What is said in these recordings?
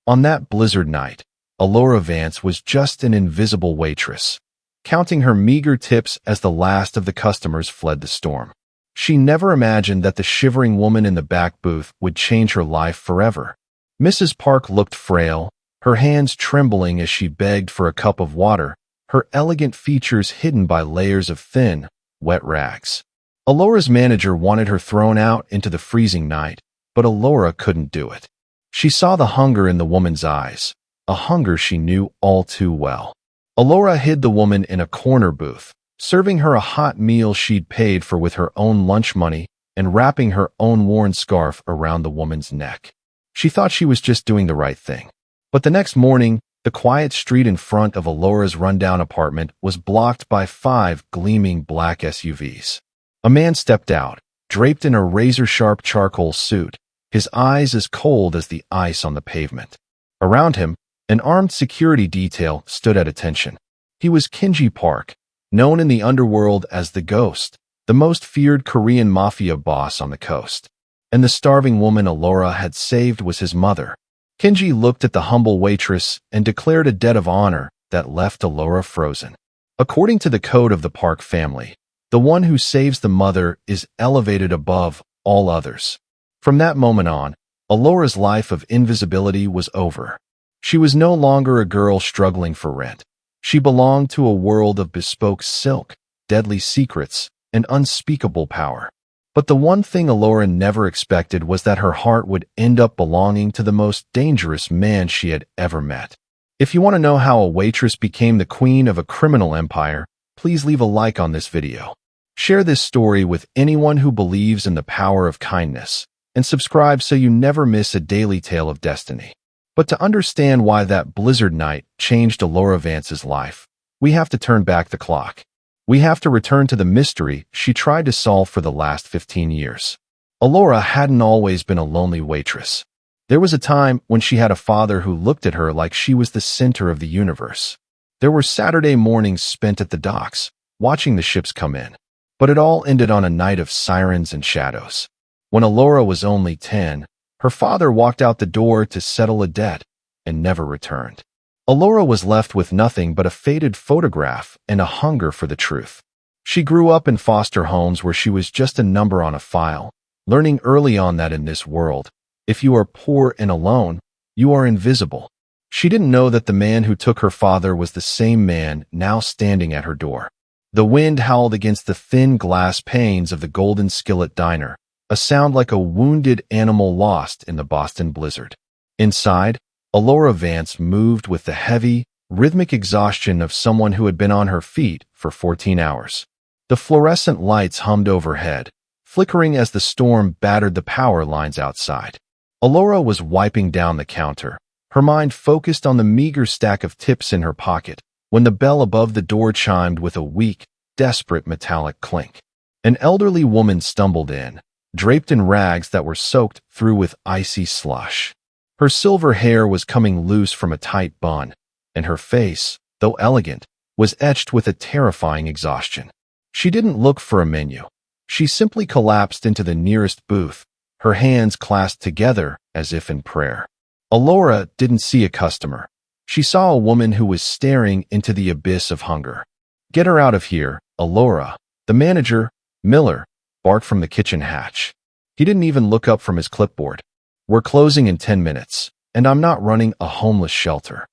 On that blizzard night, Alora Vance was just an invisible waitress, counting her meager tips as the last of the customers fled the storm. She never imagined that the shivering woman in the back booth would change her life forever. Mrs. Park looked frail, her hands trembling as she begged for a cup of water, her elegant features hidden by layers of thin, wet rags. Alora's manager wanted her thrown out into the freezing night, but Alora couldn't do it. She saw the hunger in the woman's eyes, a hunger she knew all too well. Alora hid the woman in a corner booth, serving her a hot meal she'd paid for with her own lunch money and wrapping her own worn scarf around the woman's neck. She thought she was just doing the right thing. But the next morning, the quiet street in front of Alora's rundown apartment was blocked by 5 gleaming black SUVs. A man stepped out, draped in a razor-sharp charcoal suit, his eyes as cold as the ice on the pavement. Around him, an armed security detail stood at attention. He was Kinji Park, known in the underworld as the Ghost, the most feared Korean Mafia boss on the coast. And the starving woman Alora had saved was his mother. Kinji looked at the humble waitress and declared a debt of honor that left Alora frozen. According to the code of the Park family, the one who saves the mother is elevated above all others. From that moment on, Alora's life of invisibility was over. She was no longer a girl struggling for rent. She belonged to a world of bespoke silk, deadly secrets, and unspeakable power. But the one thing Alora never expected was that her heart would end up belonging to the most dangerous man she had ever met. If you want to know how a waitress became the queen of a criminal empire, please leave a like on this video. Share this story with anyone who believes in the power of kindness, and subscribe so you never miss a daily tale of destiny. But to understand why that blizzard night changed Alora Vance's life, we have to turn back the clock. We have to return to the mystery she tried to solve for the last 15 years. Alora hadn't always been a lonely waitress. There was a time when she had a father who looked at her like she was the center of the universe. There were Saturday mornings spent at the docks, watching the ships come in. But it all ended on a night of sirens and shadows. When Alora was only 10, her father walked out the door to settle a debt and never returned. Alora was left with nothing but a faded photograph and a hunger for the truth. She grew up in foster homes where she was just a number on a file, learning early on that in this world, if you are poor and alone, you are invisible. She didn't know that the man who took her father was the same man now standing at her door. The wind howled against the thin glass panes of the Golden Skillet Diner, a sound like a wounded animal lost in the Boston blizzard. Inside, Alora Vance moved with the heavy, rhythmic exhaustion of someone who had been on her feet for 14 hours. The fluorescent lights hummed overhead, flickering as the storm battered the power lines outside. Alora was wiping down the counter, her mind focused on the meager stack of tips in her pocket, when the bell above the door chimed with a weak, desperate metallic clink. An elderly woman stumbled in, draped in rags that were soaked through with icy slush. Her silver hair was coming loose from a tight bun, and her face, though elegant, was etched with a terrifying exhaustion. She didn't look for a menu. She simply collapsed into the nearest booth, her hands clasped together as if in prayer. Alora didn't see a customer. She saw a woman who was staring into the abyss of hunger. "Get her out of here, Alora," the manager, Miller, barked from the kitchen hatch. He didn't even look up from his clipboard. "We're closing in 10 minutes, and I'm not running a homeless shelter."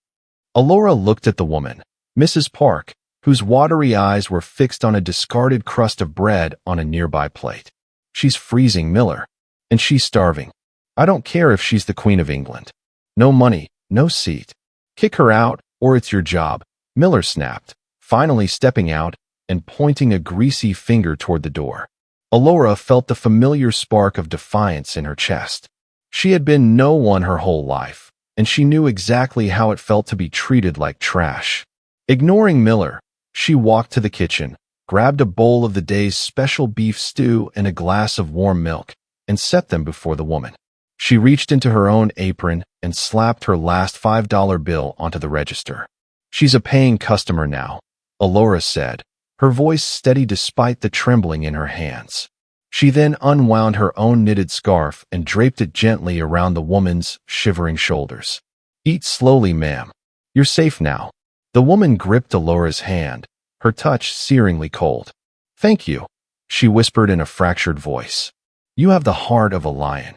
Alora looked at the woman, Mrs. Park, whose watery eyes were fixed on a discarded crust of bread on a nearby plate. "She's freezing, Miller. And she's starving. I don't care if she's the Queen of England. No money, no seat. Kick her out, or it's your job," Miller snapped, finally stepping out and pointing a greasy finger toward the door. Alora felt the familiar spark of defiance in her chest. She had been no one her whole life, and she knew exactly how it felt to be treated like trash. Ignoring Miller, she walked to the kitchen, grabbed a bowl of the day's special beef stew and a glass of warm milk, and set them before the woman. She reached into her own apron and slapped her last $5 bill onto the register. "She's a paying customer now," Alora said, her voice steady despite the trembling in her hands. She then unwound her own knitted scarf and draped it gently around the woman's shivering shoulders. Eat slowly, ma'am. You're safe now. The woman gripped Alora's hand, her touch searingly cold. Thank you, she whispered in a fractured voice. You have the heart of a lion.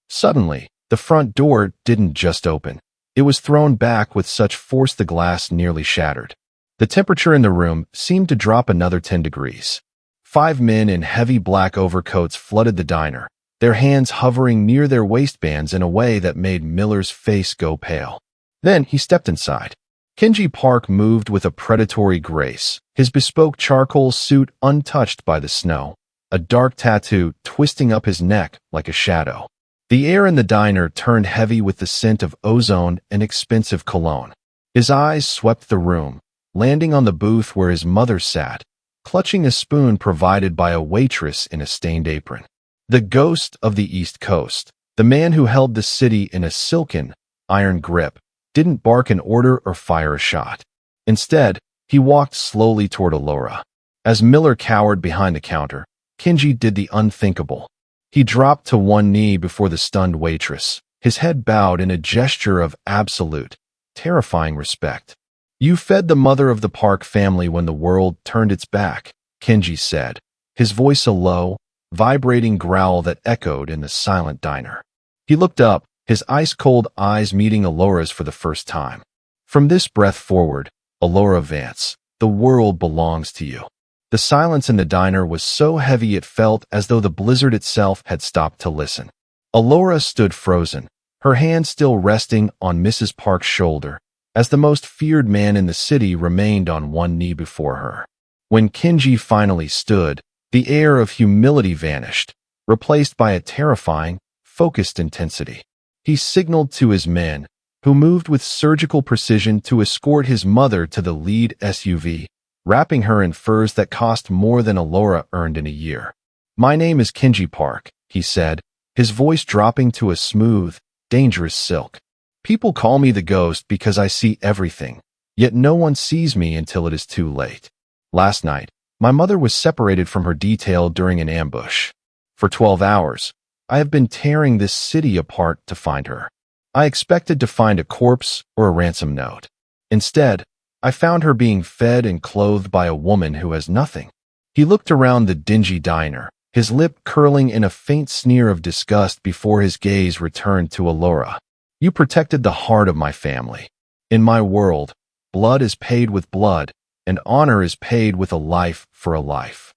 Suddenly, the front door didn't just open. It was thrown back with such force the glass nearly shattered. The temperature in the room seemed to drop another 10 degrees. 5 men in heavy black overcoats flooded the diner, their hands hovering near their waistbands in a way that made Miller's face go pale. Then he stepped inside. Kenji Park moved with a predatory grace, his bespoke charcoal suit untouched by the snow, a dark tattoo twisting up his neck like a shadow. The air in the diner turned heavy with the scent of ozone and expensive cologne. His eyes swept the room, landing on the booth where his mother sat, clutching a spoon provided by a waitress in a stained apron. The ghost of the East Coast, the man who held the city in a silken, iron grip, didn't bark an order or fire a shot. Instead, he walked slowly toward Alora. As Miller cowered behind the counter, Kenji did the unthinkable. He dropped to one knee before the stunned waitress, his head bowed in a gesture of absolute, terrifying respect. You fed the mother of the Park family when the world turned its back, Kenji said, his voice a low, vibrating growl that echoed in the silent diner. He looked up, his ice-cold eyes meeting Alora's for the first time. From this breath forward, Alora Vance, the world belongs to you. The silence in the diner was so heavy it felt as though the blizzard itself had stopped to listen. Alora stood frozen, her hand still resting on Mrs. Park's shoulder, as the most feared man in the city remained on one knee before her. When Kenji finally stood, the air of humility vanished, replaced by a terrifying, focused intensity. He signaled to his men, who moved with surgical precision to escort his mother to the lead SUV, wrapping her in furs that cost more than Alora earned in a year. My name is Kenji Park, he said, his voice dropping to a smooth, dangerous silk. People call me the ghost because I see everything, yet no one sees me until it is too late. Last night, my mother was separated from her detail during an ambush. For 12 hours, I have been tearing this city apart to find her. I expected to find a corpse or a ransom note. Instead, I found her being fed and clothed by a woman who has nothing. He looked around the dingy diner, his lip curling in a faint sneer of disgust before his gaze returned to Alora. You protected the heart of my family. In my world, blood is paid with blood, and honor is paid with a life for a life.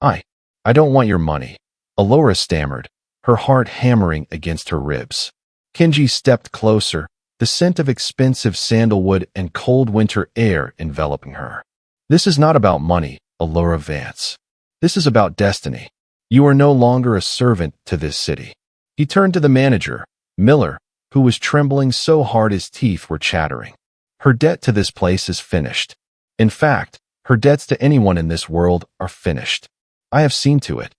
I don't want your money, Alora stammered, her heart hammering against her ribs. Kenji stepped closer, the scent of expensive sandalwood and cold winter air enveloping her. This is not about money, Alora Vance. This is about destiny. You are no longer a servant to this city. He turned to the manager, Miller, who was trembling so hard his teeth were chattering. Her debt to this place is finished. In fact, her debts to anyone in this world are finished. I have seen to it.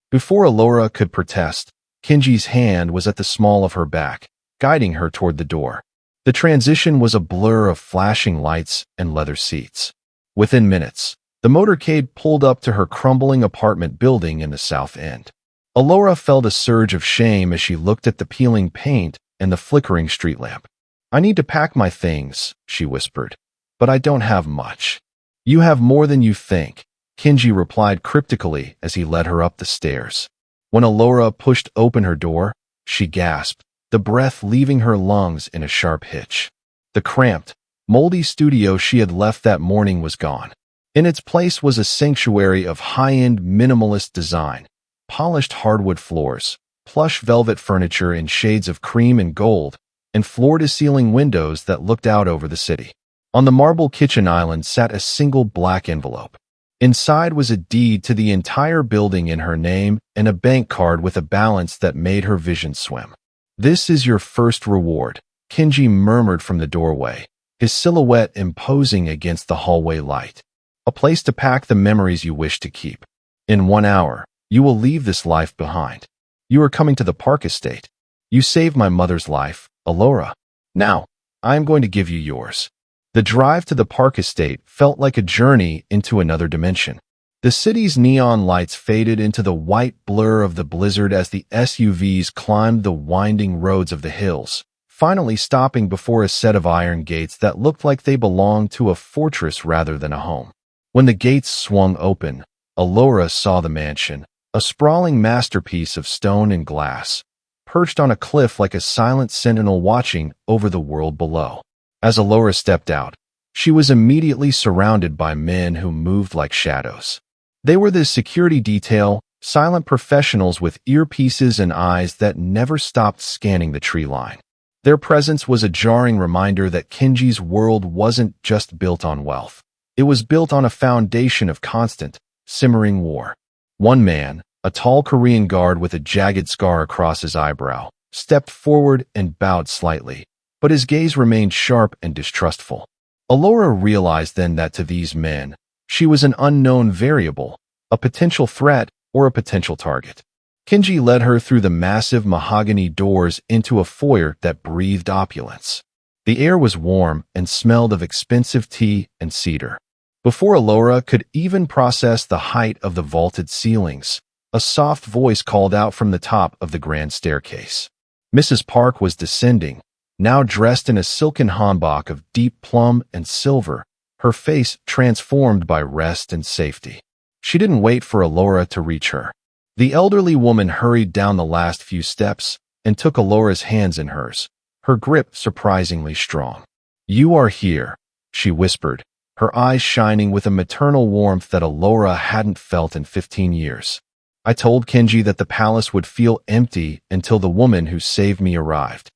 Before Alora could protest, Kenji's hand was at the small of her back, guiding her toward the door. The transition was a blur of flashing lights and leather seats. Within minutes, the motorcade pulled up to her crumbling apartment building in the South End. Alora felt a surge of shame as she looked at the peeling paint and the flickering street lamp. I need to pack my things, she whispered, but I don't have much. You have more than you think, Kenji replied cryptically as he led her up the stairs. When Alora pushed open her door, she gasped, the breath leaving her lungs in a sharp hitch. The cramped, moldy studio she had left that morning was gone. In its place was a sanctuary of high-end minimalist design, polished hardwood floors, plush velvet furniture in shades of cream and gold, and floor-to-ceiling windows that looked out over the city. On the marble kitchen island sat a single black envelope. Inside was a deed to the entire building in her name and a bank card with a balance that made her vision swim. This is your first reward, Kenji murmured from the doorway, his silhouette imposing against the hallway light. A place to pack the memories you wish to keep. In 1 hour, you will leave this life behind. You are coming to the Park estate. You saved my mother's life, Alora. Now, I am going to give you yours. The drive to the Park estate felt like a journey into another dimension. The city's neon lights faded into the white blur of the blizzard as the SUVs climbed the winding roads of the hills, finally stopping before a set of iron gates that looked like they belonged to a fortress rather than a home. When the gates swung open, Alora saw the mansion, a sprawling masterpiece of stone and glass, perched on a cliff like a silent sentinel watching over the world below. As Alora stepped out, she was immediately surrounded by men who moved like shadows. They were the security detail, silent professionals with earpieces and eyes that never stopped scanning the tree line. Their presence was a jarring reminder that Kenji's world wasn't just built on wealth. It was built on a foundation of constant, simmering war. One man, a tall Korean guard with a jagged scar across his eyebrow, stepped forward and bowed slightly, but his gaze remained sharp and distrustful. Alora realized then that to these men, she was an unknown variable, a potential threat or a potential target. Kenji led her through the massive mahogany doors into a foyer that breathed opulence. The air was warm and smelled of expensive tea and cedar. Before Alora could even process the height of the vaulted ceilings, a soft voice called out from the top of the grand staircase. Mrs. Park was descending, now dressed in a silken hanbok of deep plum and silver, her face transformed by rest and safety. She didn't wait for Alora to reach her. The elderly woman hurried down the last few steps and took Alora's hands in hers, her grip surprisingly strong. "You are here," she whispered, her eyes shining with a maternal warmth that Alora hadn't felt in 15 years. "I told Kenji that the palace would feel empty until the woman who saved me arrived."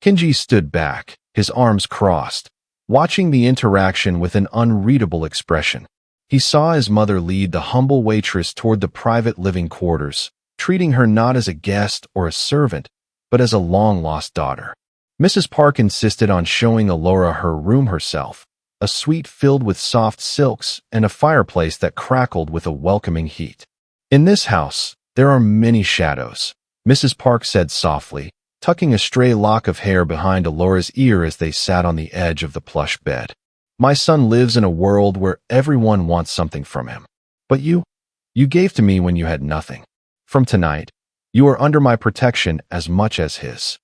Kenji stood back, his arms crossed, watching the interaction with an unreadable expression. He saw his mother lead the humble waitress toward the private living quarters, treating her not as a guest or a servant, but as a long-lost daughter. Mrs. Park insisted on showing Alora her room herself, a suite filled with soft silks and a fireplace that crackled with a welcoming heat. "In this house, there are many shadows," Mrs. Park said softly, tucking a stray lock of hair behind Alora's ear as they sat on the edge of the plush bed. "My son lives in a world where everyone wants something from him. But you gave to me when you had nothing. From tonight, you are under my protection as much as his."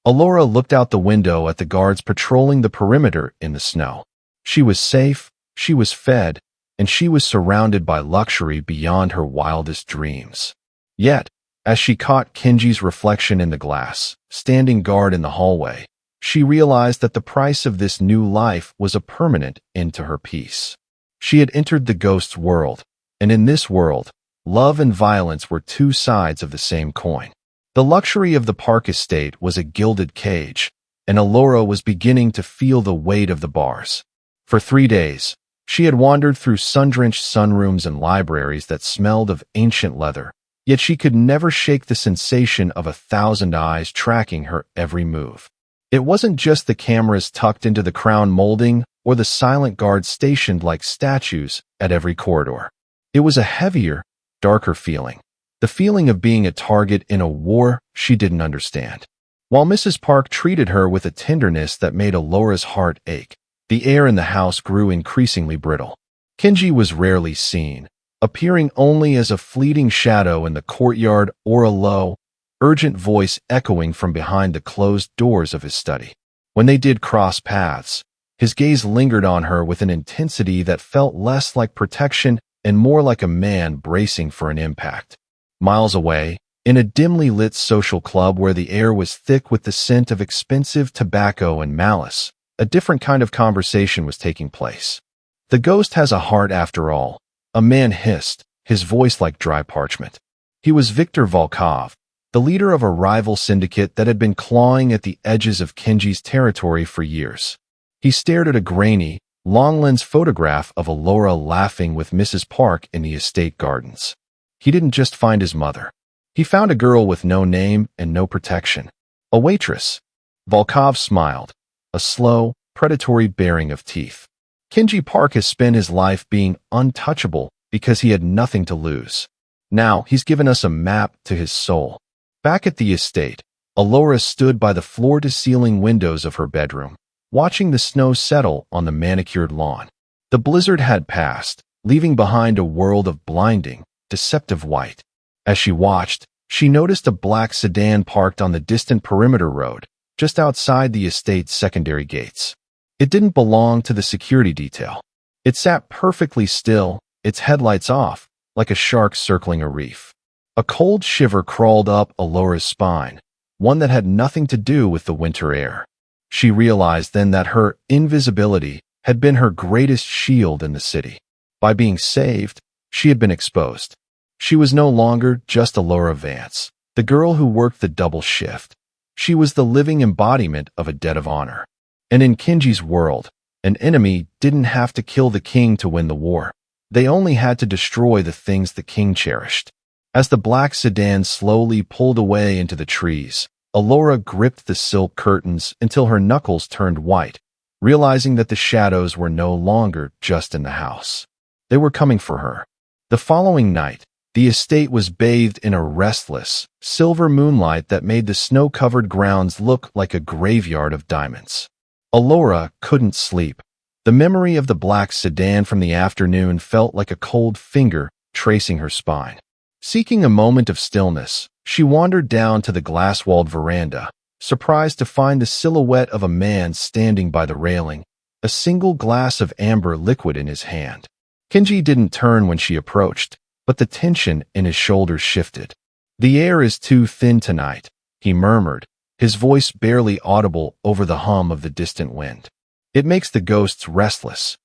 Alora looked out the window at the guards patrolling the perimeter in the snow. She was safe, she was fed, and she was surrounded by luxury beyond her wildest dreams. Yet, as she caught Kenji's reflection in the glass, standing guard in the hallway, she realized that the price of this new life was a permanent end to her peace. She had entered the ghost's world, and in this world, love and violence were two sides of the same coin. The luxury of the Park estate was a gilded cage, and Alora was beginning to feel the weight of the bars. For 3 days, she had wandered through sun-drenched sunrooms and libraries that smelled of ancient leather, yet she could never shake the sensation of 1,000 eyes tracking her every move. It wasn't just the cameras tucked into the crown molding or the silent guards stationed like statues at every corridor. It was a heavier, darker feeling, the feeling of being a target in a war she didn't understand. While Mrs. Park treated her with a tenderness that made Alora's heart ache, the air in the house grew increasingly brittle. Kenji was rarely seen, appearing only as a fleeting shadow in the courtyard or a low, urgent voice echoing from behind the closed doors of his study. When they did cross paths, his gaze lingered on her with an intensity that felt less like protection and more like a man bracing for an impact. Miles away, in a dimly lit social club where the air was thick with the scent of expensive tobacco and malice, a different kind of conversation was taking place. "The ghost has a heart after all," a man hissed, his voice like dry parchment. He was Viktor Volkov, the leader of a rival syndicate that had been clawing at the edges of Kenji's territory for years. He stared at a grainy, long-lens photograph of Alora laughing with Mrs. Park in the estate gardens. He didn't just find his mother. He found a girl with no name and no protection. A waitress. Volkov smiled, a slow, predatory baring of teeth. Kenji Park has spent his life being untouchable because he had nothing to lose. Now he's given us a map to his soul. Back at the estate, Alora stood by the floor-to-ceiling windows of her bedroom, watching the snow settle on the manicured lawn. The blizzard had passed, leaving behind a world of blinding, deceptive white. As she watched, she noticed a black sedan parked on the distant perimeter road, just outside the estate's secondary gates. It didn't belong to the security detail. It sat perfectly still, its headlights off, like a shark circling a reef. A cold shiver crawled up Alora's spine, one that had nothing to do with the winter air. She realized then that her invisibility had been her greatest shield in the city. By being saved, she had been exposed. She was no longer just Alora Vance, the girl who worked the double shift. She was the living embodiment of a debt of honor. And in Kenji's world, an enemy didn't have to kill the king to win the war. They only had to destroy the things the king cherished. As the black sedan slowly pulled away into the trees, Alora gripped the silk curtains until her knuckles turned white, realizing that the shadows were no longer just in the house. They were coming for her. The following night, the estate was bathed in a restless, silver moonlight that made the snow-covered grounds look like a graveyard of diamonds. Alora couldn't sleep. The memory of the black sedan from the afternoon felt like a cold finger tracing her spine. Seeking a moment of stillness, she wandered down to the glass-walled veranda, surprised to find the silhouette of a man standing by the railing, a single glass of amber liquid in his hand. Kenji didn't turn when she approached, but the tension in his shoulders shifted. "The air is too thin tonight," he murmured, his voice barely audible over the hum of the distant wind. "It makes the ghosts restless."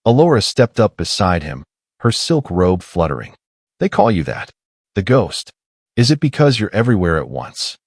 Alora stepped up beside him, her silk robe fluttering. "They call you that. The ghost. Is it because you're everywhere at once?"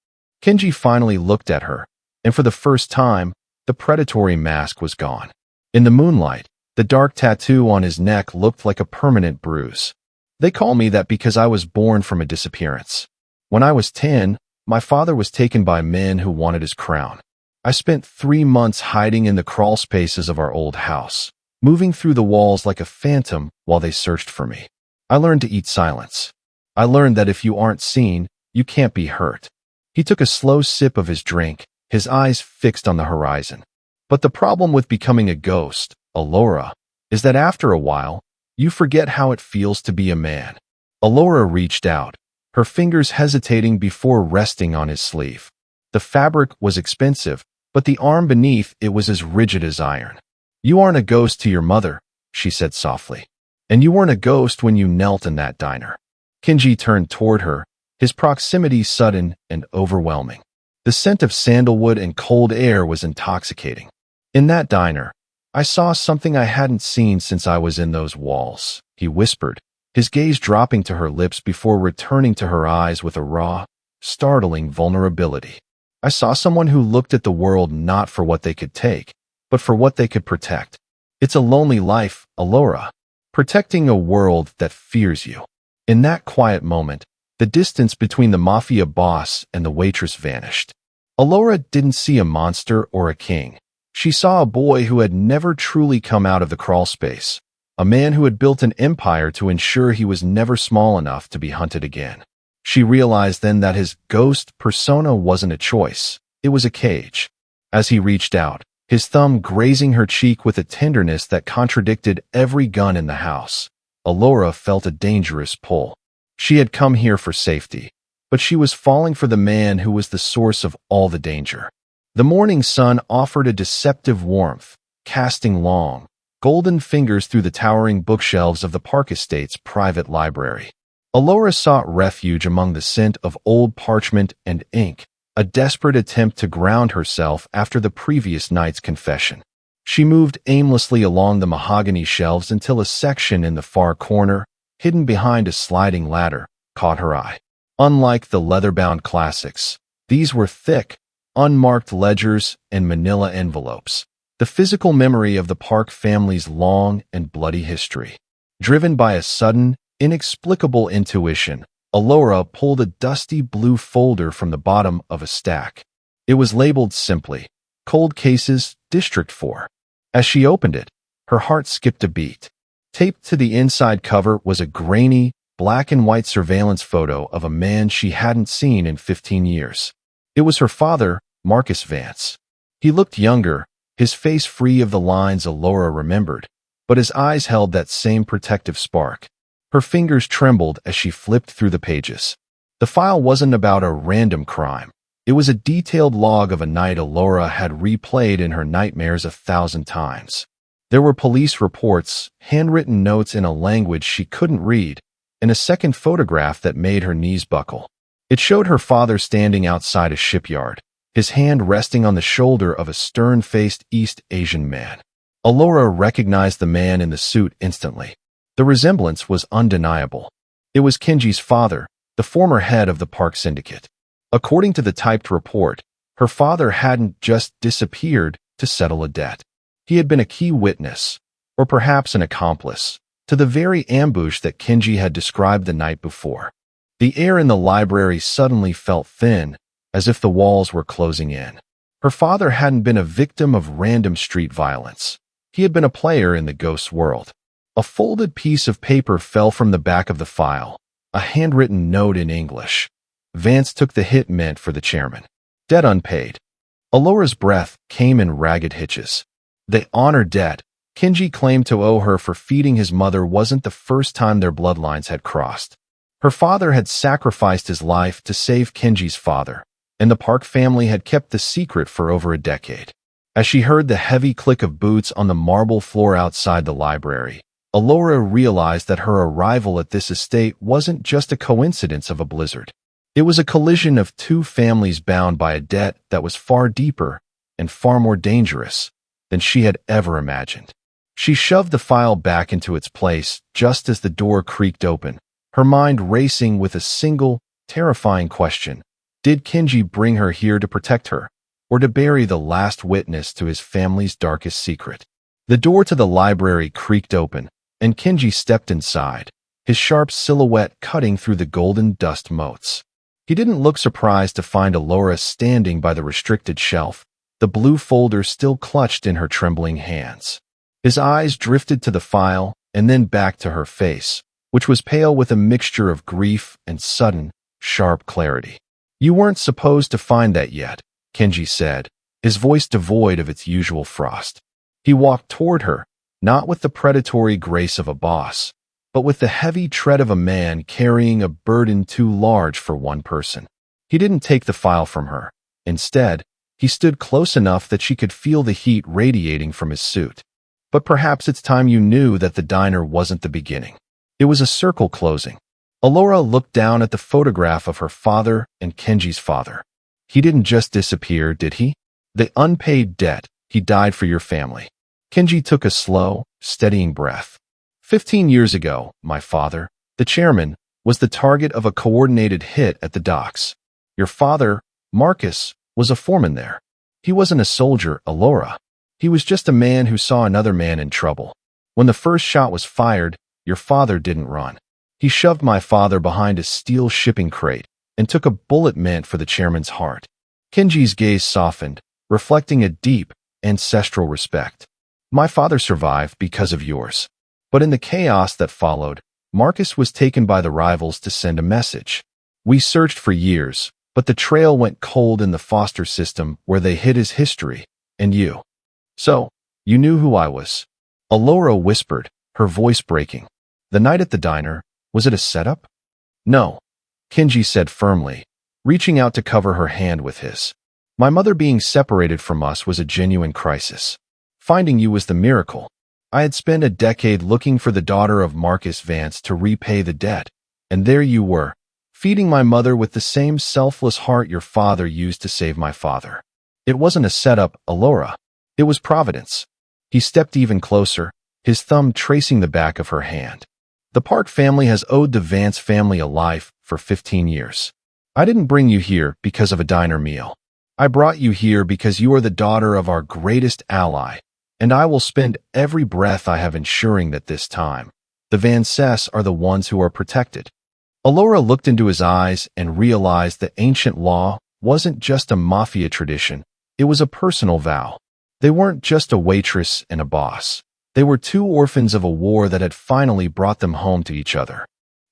Kenji finally looked at her, and for the first time, the predatory mask was gone. In the moonlight, the dark tattoo on his neck looked like a permanent bruise. "They call me that because I was born from a disappearance. When I was 10, my father was taken by men who wanted his crown. I spent 3 months hiding in the crawl spaces of our old house, moving through the walls like a phantom while they searched for me. I learned to eat silence. I learned that if you aren't seen, you can't be hurt." He took a slow sip of his drink, his eyes fixed on the horizon. "But the problem with becoming a ghost, Alora, is that after a while, you forget how it feels to be a man." Alora reached out, her fingers hesitating before resting on his sleeve. The fabric was expensive, but the arm beneath it was as rigid as iron. "You aren't a ghost to your mother," she said softly. "And you weren't a ghost when you knelt in that diner." Kenji turned toward her, his proximity sudden and overwhelming. The scent of sandalwood and cold air was intoxicating. "In that diner, I saw something I hadn't seen since I was in those walls," he whispered, his gaze dropping to her lips before returning to her eyes with a raw, startling vulnerability. "I saw someone who looked at the world not for what they could take, but for what they could protect. It's a lonely life, Alora, protecting a world that fears you." In that quiet moment, the distance between the Mafia boss and the waitress vanished. Alora didn't see a monster or a king. She saw a boy who had never truly come out of the crawl space, a man who had built an empire to ensure he was never small enough to be hunted again. She realized then that his ghost persona wasn't a choice, it was a cage. As he reached out, his thumb grazing her cheek with a tenderness that contradicted every gun in the house, Alora felt a dangerous pull. She had come here for safety, but she was falling for the man who was the source of all the danger. The morning sun offered a deceptive warmth, casting long, golden fingers through the towering bookshelves of the Park Estate's private library. Alora sought refuge among the scent of old parchment and ink, a desperate attempt to ground herself after the previous night's confession. She moved aimlessly along the mahogany shelves until a section in the far corner, hidden behind a sliding ladder, caught her eye. Unlike the leather-bound classics, these were thick, unmarked ledgers and manila envelopes, the physical memory of the Park family's long and bloody history. Driven by a sudden, inexplicable intuition, Alora pulled a dusty blue folder from the bottom of a stack. It was labeled simply, "Cold Cases, District 4. As she opened it, her heart skipped a beat. Taped to the inside cover was a grainy, black-and-white surveillance photo of a man she hadn't seen in 15 years. It was her father, Marcus Vance. He looked younger, his face free of the lines Alora remembered, but his eyes held that same protective spark. Her fingers trembled as she flipped through the pages. The file wasn't about a random crime. It was a detailed log of a night Alora had replayed in her nightmares 1,000 times. There were police reports, handwritten notes in a language she couldn't read, and a second photograph that made her knees buckle. It showed her father standing outside a shipyard, his hand resting on the shoulder of a stern-faced East Asian man. Alora recognized the man in the suit instantly. The resemblance was undeniable. It was Kenji's father, the former head of the park syndicate. According to the typed report, her father hadn't just disappeared to settle a debt. He had been a key witness, or perhaps an accomplice, to the very ambush that Kenji had described the night before. The air in the library suddenly felt thin, as if the walls were closing in. Her father hadn't been a victim of random street violence. He had been a player in the ghost world. A folded piece of paper fell from the back of the file, a handwritten note in English. Vance took the hit meant for the chairman. Debt unpaid. Alora's breath came in ragged hitches. The honor debt Kenji claimed to owe her for feeding his mother wasn't the first time their bloodlines had crossed. Her father had sacrificed his life to save Kenji's father, and the Park family had kept the secret for over a decade. As she heard the heavy click of boots on the marble floor outside the library, Alora realized that her arrival at this estate wasn't just a coincidence of a blizzard. It was a collision of two families bound by a debt that was far deeper and far more dangerous than she had ever imagined. She shoved the file back into its place just as the door creaked open, her mind racing with a single, terrifying question. Did Kenji bring her here to protect her, or to bury the last witness to his family's darkest secret? The door to the library creaked open, and Kenji stepped inside, his sharp silhouette cutting through the golden dust motes. He didn't look surprised to find Alora standing by the restricted shelf, the blue folder still clutched in her trembling hands. His eyes drifted to the file and then back to her face, which was pale with a mixture of grief and sudden, sharp clarity. "You weren't supposed to find that yet," Kenji said, his voice devoid of its usual frost. He walked toward her, not with the predatory grace of a boss, but with the heavy tread of a man carrying a burden too large for one person. He didn't take the file from her. Instead, he stood close enough that she could feel the heat radiating from his suit. "But perhaps it's time you knew that the diner wasn't the beginning." It was a circle closing. Alora looked down at the photograph of her father and Kenji's father. "He didn't just disappear, did he? The unpaid debt, he died for your family." Kenji took a slow, steadying breath. 15 years ago, my father, the chairman, was the target of a coordinated hit at the docks. Your father, Marcus, was a foreman there. He wasn't a soldier, Alora. He was just a man who saw another man in trouble. When the first shot was fired, your father didn't run. He shoved my father behind a steel shipping crate and took a bullet meant for the chairman's heart. Kenji's gaze softened, reflecting a deep, ancestral respect. My father survived because of yours. But in the chaos that followed, Marcus was taken by the rivals to send a message. We searched for years, but the trail went cold in the foster system where they hid his history, and you. So, you knew who I was. Alora whispered, her voice breaking. The night at the diner, was it a setup? No, Kenji said firmly, reaching out to cover her hand with his. My mother being separated from us was a genuine crisis. Finding you was the miracle. I had spent a decade looking for the daughter of Marcus Vance to repay the debt, and there you were, feeding my mother with the same selfless heart your father used to save my father. It wasn't a setup, Alora. It was Providence. He stepped even closer, his thumb tracing the back of her hand. The Park family has owed the Vance family a life for 15 years. I didn't bring you here because of a diner meal. I brought you here because you are the daughter of our greatest ally, and I will spend every breath I have ensuring that this time, the Vances are the ones who are protected. Alora looked into his eyes and realized that ancient law wasn't just a Mafia tradition, it was a personal vow. They weren't just a waitress and a boss. They were two orphans of a war that had finally brought them home to each other.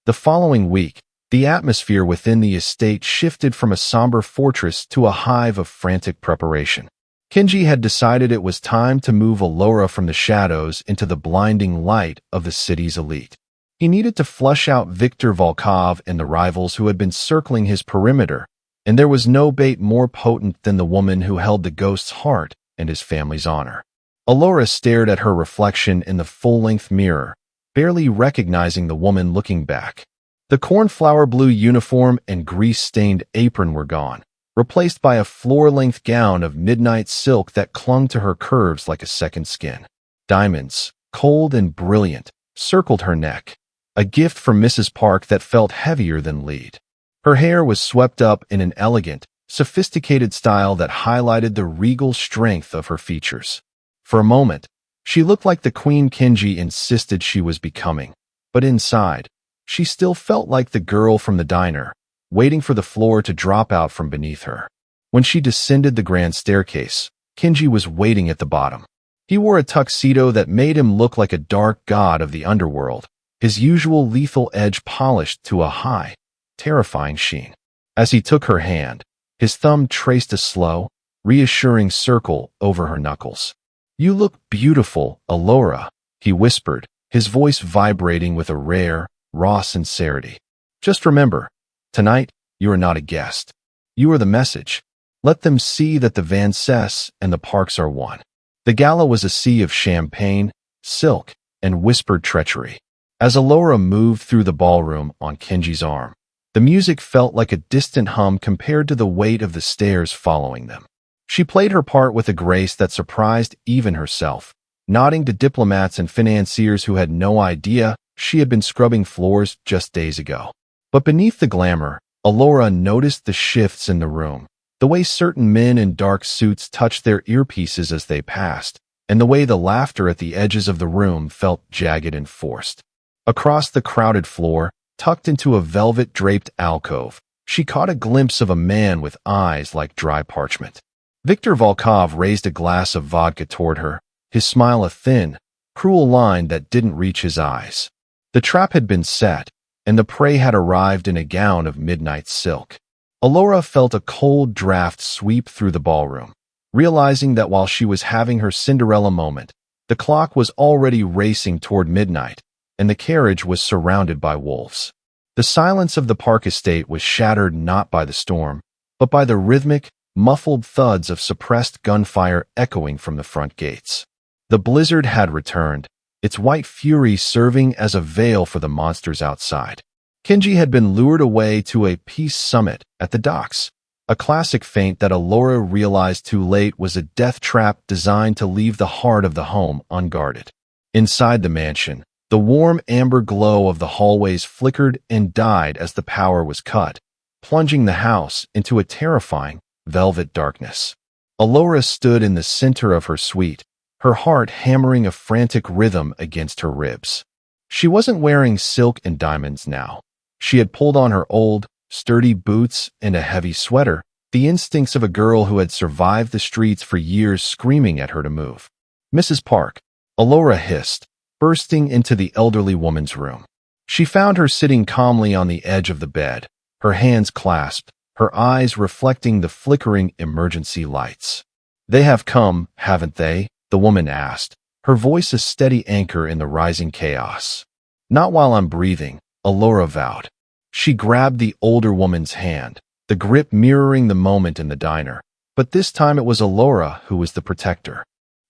The following week, the atmosphere within the estate shifted from a somber fortress to a hive of frantic preparation. Kenji had decided it was time to move Alora from the shadows into the blinding light of the city's elite. He needed to flush out Viktor Volkov and the rivals who had been circling his perimeter, and there was no bait more potent than the woman who held the ghost's heart and his family's honor. Alora stared at her reflection in the full-length mirror, barely recognizing the woman looking back. The cornflower blue uniform and grease-stained apron were gone, replaced by a floor-length gown of midnight silk that clung to her curves like a second skin. Diamonds, cold and brilliant, circled her neck, a gift from Mrs. Park that felt heavier than lead. Her hair was swept up in an elegant, sophisticated style that highlighted the regal strength of her features. For a moment, she looked like the queen Kenji insisted she was becoming, but inside, she still felt like the girl from the diner, waiting for the floor to drop out from beneath her. When she descended the grand staircase, Kenji was waiting at the bottom. He wore a tuxedo that made him look like a dark god of the underworld, his usual lethal edge polished to a high, terrifying sheen. As he took her hand, his thumb traced a slow, reassuring circle over her knuckles. "You look beautiful, Alora," he whispered, his voice vibrating with a rare, raw sincerity. "Just remember, tonight, you are not a guest. You are the message. Let them see that the Vances and the Parks are one." The gala was a sea of champagne, silk, and whispered treachery. As Alora moved through the ballroom on Kenji's arm, the music felt like a distant hum compared to the weight of the stairs following them. She played her part with a grace that surprised even herself, nodding to diplomats and financiers who had no idea she had been scrubbing floors just days ago. But beneath the glamour, Alora noticed the shifts in the room, the way certain men in dark suits touched their earpieces as they passed, and the way the laughter at the edges of the room felt jagged and forced. Across the crowded floor, tucked into a velvet-draped alcove, she caught a glimpse of a man with eyes like dry parchment. Viktor Volkov raised a glass of vodka toward her, his smile a thin, cruel line that didn't reach his eyes. The trap had been set, and the prey had arrived in a gown of midnight silk. Alora felt a cold draft sweep through the ballroom, realizing that while she was having her Cinderella moment, the clock was already racing toward midnight, and the carriage was surrounded by wolves. The silence of the Park estate was shattered not by the storm, but by the rhythmic, muffled thuds of suppressed gunfire echoing from the front gates. The blizzard had returned, its white fury serving as a veil for the monsters outside. Kenji had been lured away to a peace summit at the docks, a classic feint that Alora realized too late was a death trap designed to leave the heart of the home unguarded. Inside the mansion, the warm amber glow of the hallways flickered and died as the power was cut, plunging the house into a terrifying, velvet darkness. Alora stood in the center of her suite, her heart hammering a frantic rhythm against her ribs. She wasn't wearing silk and diamonds now. She had pulled on her old, sturdy boots and a heavy sweater, the instincts of a girl who had survived the streets for years screaming at her to move. "Mrs. Park," Alora hissed, bursting into the elderly woman's room. She found her sitting calmly on the edge of the bed, her hands clasped, her eyes reflecting the flickering emergency lights. "They have come, haven't they?" the woman asked, her voice a steady anchor in the rising chaos. "Not while I'm breathing," Alora vowed. She grabbed the older woman's hand, the grip mirroring the moment in the diner, but this time it was Alora who was the protector.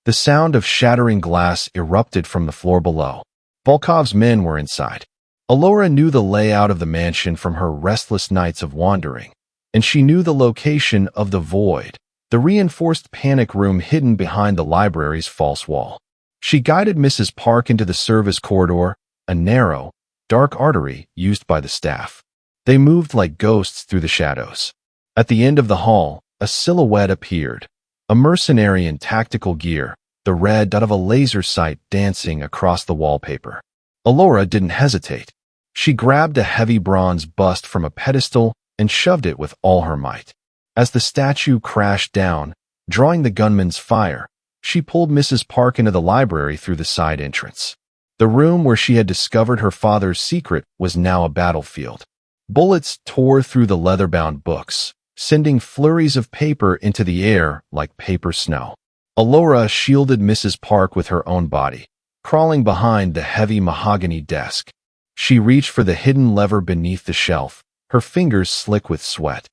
The sound of shattering glass erupted from the floor below. Volkov's men were inside. Alora knew the layout of the mansion from her restless nights of wandering, and she knew the location of the void, the reinforced panic room hidden behind the library's false wall. She guided Mrs. Park into the service corridor, a narrow, dark artery used by the staff. They moved like ghosts through the shadows. At the end of the hall, a silhouette appeared, a mercenary in tactical gear, the red dot of a laser sight dancing across the wallpaper. Alora didn't hesitate. She grabbed a heavy bronze bust from a pedestal and shoved it with all her might. As the statue crashed down, drawing the gunman's fire, she pulled Mrs. Park into the library through the side entrance. The room where she had discovered her father's secret was now a battlefield. Bullets tore through the leather-bound books, sending flurries of paper into the air like paper snow. Alora shielded Mrs. Park with her own body, crawling behind the heavy mahogany desk. She reached for the hidden lever beneath the shelf, her fingers slick with sweat.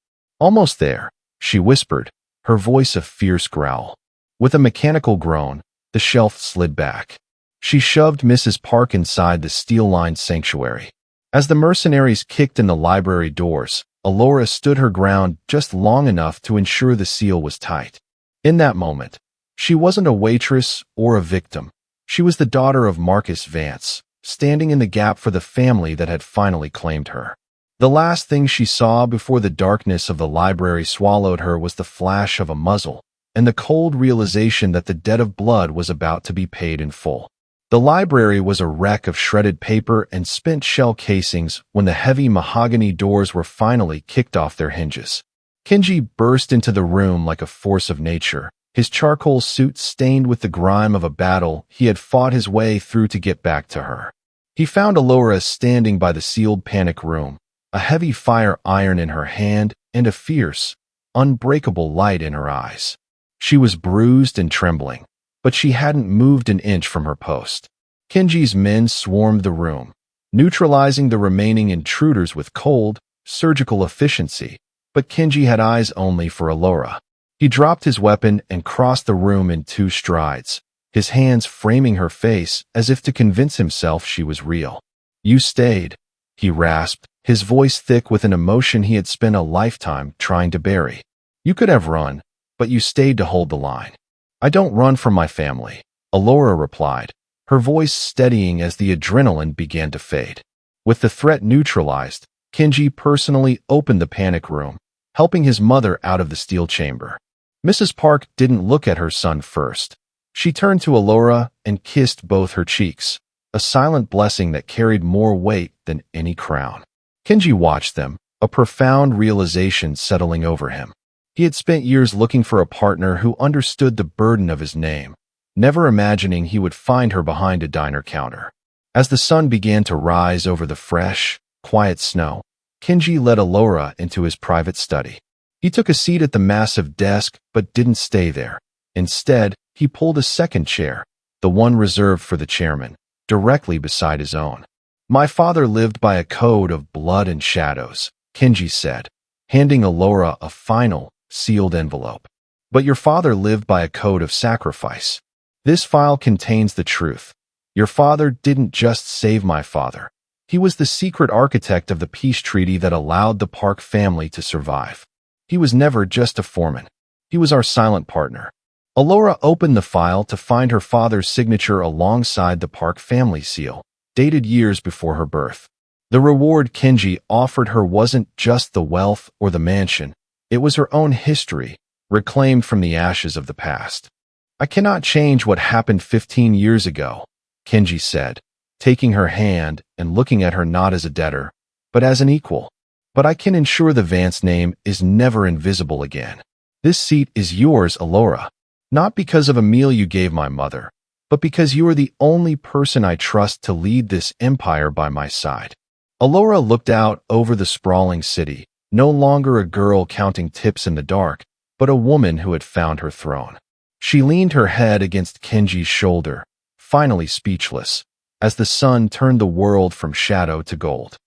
Almost there, she whispered, her voice a fierce growl. With a mechanical groan, the shelf slid back. She shoved Mrs. Park inside the steel-lined sanctuary. As the mercenaries kicked in the library doors, Alora stood her ground just long enough to ensure the seal was tight. In that moment, she wasn't a waitress or a victim. She was the daughter of Marcus Vance, standing in the gap for the family that had finally claimed her. The last thing she saw before the darkness of the library swallowed her was the flash of a muzzle, and the cold realization that the debt of blood was about to be paid in full. The library was a wreck of shredded paper and spent shell casings when the heavy mahogany doors were finally kicked off their hinges. Kenji burst into the room like a force of nature, his charcoal suit stained with the grime of a battle he had fought his way through to get back to her. He found Alora standing by the sealed panic room, a heavy fire iron in her hand and a fierce, unbreakable light in her eyes. She was bruised and trembling, but she hadn't moved an inch from her post. Kenji's men swarmed the room, neutralizing the remaining intruders with cold, surgical efficiency, but Kenji had eyes only for Alora. He dropped his weapon and crossed the room in 2 strides, his hands framing her face as if to convince himself she was real. "You stayed," he rasped, his voice thick with an emotion he had spent a lifetime trying to bury. "You could have run, but you stayed to hold the line." "I don't run from my family," Alora replied, her voice steadying as the adrenaline began to fade. With the threat neutralized, Kenji personally opened the panic room, helping his mother out of the steel chamber. Mrs. Park didn't look at her son first. She turned to Alora and kissed both her cheeks, a silent blessing that carried more weight than any crown. Kenji watched them, a profound realization settling over him. He had spent years looking for a partner who understood the burden of his name, never imagining he would find her behind a diner counter. As the sun began to rise over the fresh, quiet snow, Kenji led Alora into his private study. He took a seat at the massive desk but didn't stay there. Instead, he pulled a second chair, the one reserved for the chairman, directly beside his own. "My father lived by a code of blood and shadows," Kenji said, handing Alora a final, sealed envelope. "But your father lived by a code of sacrifice. This file contains the truth. Your father didn't just save my father. He was the secret architect of the peace treaty that allowed the Park family to survive. He was never just a foreman. He was our silent partner." Alora opened the file to find her father's signature alongside the Park family seal, dated years before her birth. The reward Kenji offered her wasn't just the wealth or the mansion. It was her own history, reclaimed from the ashes of the past. "I cannot change what happened 15 years ago," Kenji said, taking her hand and looking at her not as a debtor, but as an equal. "But I can ensure the Vance name is never invisible again. This seat is yours, Alora, not because of a meal you gave my mother, but because you are the only person I trust to lead this empire by my side." Alora looked out over the sprawling city, no longer a girl counting tips in the dark, but a woman who had found her throne. She leaned her head against Kenji's shoulder, finally speechless, as the sun turned the world from shadow to gold.